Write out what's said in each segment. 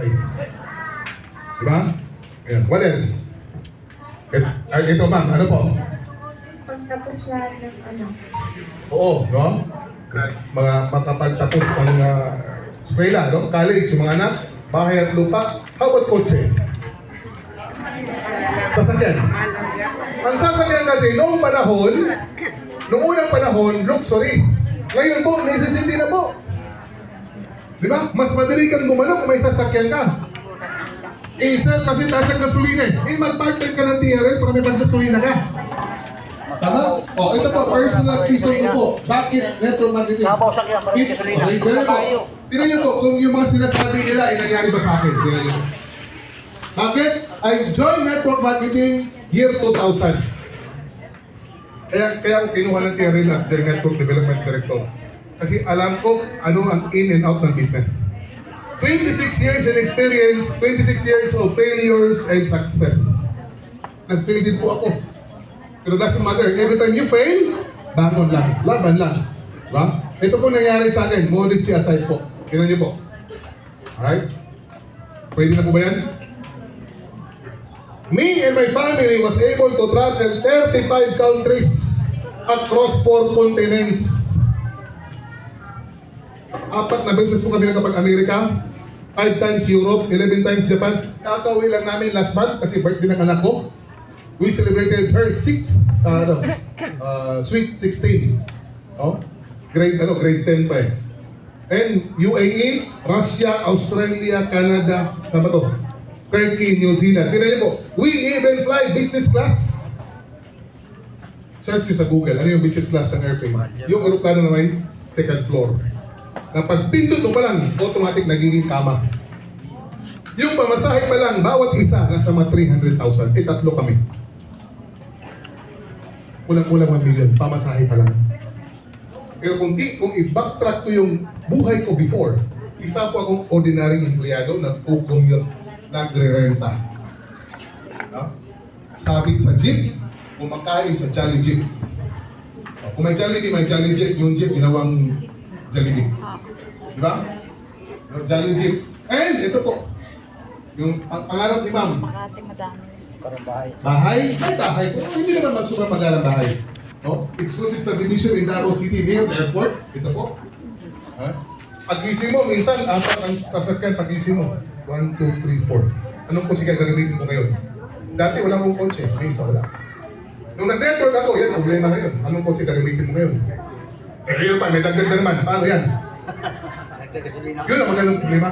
Ay. Diba? Ayan. What else? Ito ma'am, ano po? Pagtapos lahat ng ano. Oo, no? Mga makapagtapos ng eskwela, no? College, yung mga anak, bahay at lupa. How about kotse? Sasakyan. Ang sasakyan kasi, noong unang panahon, luxury. Ngayon po, necessity na po. Di ba? Mas madali kang gumalaw kung may sasakyan ka. Isa, kasi taas ang gasolina eh. Mag-part-time ka ng TRL para may pag-gasolina ka. Tama? O, ito po, personal reason ko po. Bakit network marketing? Okay, tignan po. Tignan nyo po, kung yung mga sinasabi nila ay nangyari ba sa akin? Tignan nyo. Bakit? I joined network marketing year 2000. Kaya ako kinuha ng TRL as their network development director. Kasi alam ko ano ang in and out ng business. 26 years in experience, 26 years of failures and success. Nag-fail din po ako. Pero doesn't matter. Every time you fail, bangon lang. Laban lang. Diba? Ito po nangyari sa akin. Modesty aside po. Tingnan niyo po. Alright? Pwede na po ba yan? Me and my family was able to travel 35 countries across 4 continents. 4 na beses po kami nakapag-Amerika, 5 times Europe, 11 times Japan. Kakauwi lang namin last month kasi birthday ng anak ko. We celebrated her sweet 16. Oh? Grade 10 pa eh. And UAE, Russia, Australia, Canada, ano ba to? Turkey, New Zealand. Tingnan niyo po, we even fly business class. Search niyo sa Google, ano yung business class ng airplane? Yung aeroplano na may second floor. Na pagpindot mo pa lang, automatic nagiging kama. Yung pamasahe pa lang, bawat isa, nasa mga 300,000. Tatlo kami. Kulang-kulang 1 million, pamasahe pa lang. Pero kung i-backtrack ko yung buhay ko before, isa po akong ordinary empleyado na co-commute, nagre-renta. No? Sabit sa jeep, kumakain sa Jolly Jeep. Kung may Jollibee, may Jolly Jeep. Yung jeep, ginawang Jollibee. Di ba? No, Jolly Jeep. And ito po, yung pangarap ni ma'am. Parang bahay. Bahay? May bahay po. Hindi naman sobrang magalang bahay. No? Exclusive subdivision in Davao City near the airport. Ito po. Pagising mo, minsan, apat ang sasakyan pagising mo. 1, 2, 3, 4. Anong kotse kaya gagamitin ko ngayon? Dati wala akong kotse. May isa wala. Nung nag-network ako, yan, problema ngayon. Anong kotse gagamitin mo ngayon? Eh, ngayon pa, may dagdag na naman. Paano yan? Yun ang magandang problema.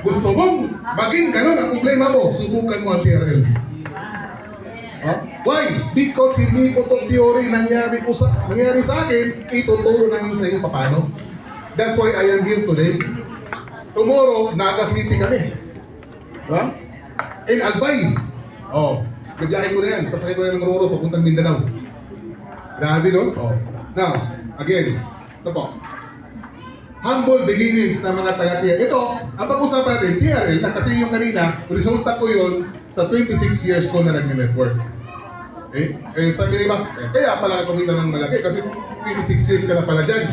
Gusto mong maging ganun ang problema mo, subukan mo ang TRL. Huh? Why? Because hindi po itong theory nangyari sa akin, ituturo namin sa iyo paano. That's why I am here today. Tomorrow, Naga City kami. Huh? In Albay. Oh, nagbiyahe ko na yan. Sasakay ko na ng Roro papuntang Mindanao. Grabe, no? Oh. Now, again, ito po. Humble beginnings ng mga taga-TRL. Ito, ang pag-usapan natin, TRL, na kasi yung kanina, resulta ko yun sa 26 years ko na nag-network. Okay? Sabi nila, kaya pala ka kumita ng malaki kasi 26 years ka na pala dyan.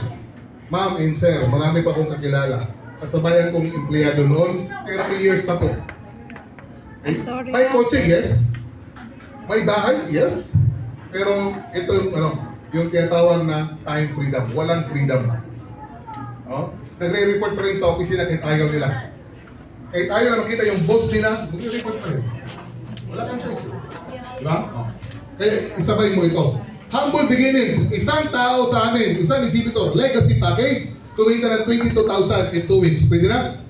Ma'am and sir, marami pa akong kakilala. Kasabayan kong empleyado noon, 30 years na po. Okay? May kotse, yes. May bahay, yes. Pero ito yung tinatawag na time freedom. Walang freedom. Oh? Nagre-report pa rin sa opisina kahit ayaw nila. Kahit ayaw na makita yung boss nila, magre-report pa rin. Wala kang choice. Diba? Oh. Kaya isabay mo ito. Humble beginnings. Isang tao sa amin, isang distributor, legacy package, kumita ng 22,000 in 2 weeks. Pwede na?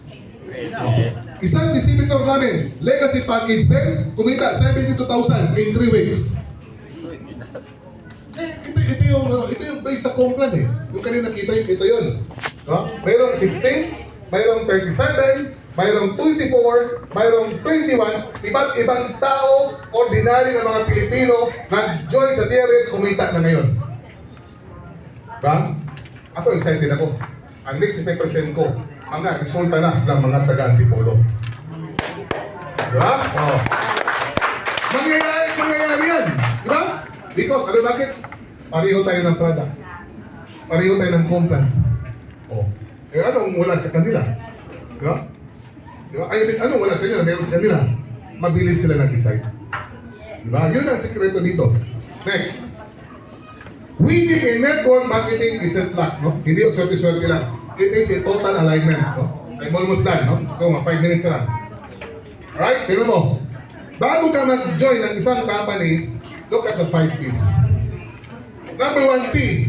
Isang distributor namin, legacy package din, kumita 72,000 in 3 weeks. Ito yung base sa Complan eh. Yung kanina nakita yung ito yun. No? Mayroong 16, mayroong 37, mayroong 24, mayroong 21, iba't ibang tao, ordinary na mga Pilipino, nag-join sa TRL, kumita na ngayon. Diba? Ako excited ako. Ang next ipe-present ko, mga resulta na ng mga taga-Antipolo. Diba? Oh. Mangyayari yan. Diba? Because, bakit? Pareho tayo ng product. Pareho tayo ng Complan. Oh. Eh anong wala sa kanila? Diba? Di ba? I mean, ano, wala sa inyo, meron sa kanila. Mabilis sila nag-decide. Di ba? Yun ang sikreto dito. Next. Winning in network marketing isn't luck, no? Hindi yung swerte-swerte lang. It is a total alignment, no? I'm almost done, no? So, 5 minutes na lang. Alright, tingnan mo. Bago ka mag-join ng isang company, look at the 5 P's. Number 1 P,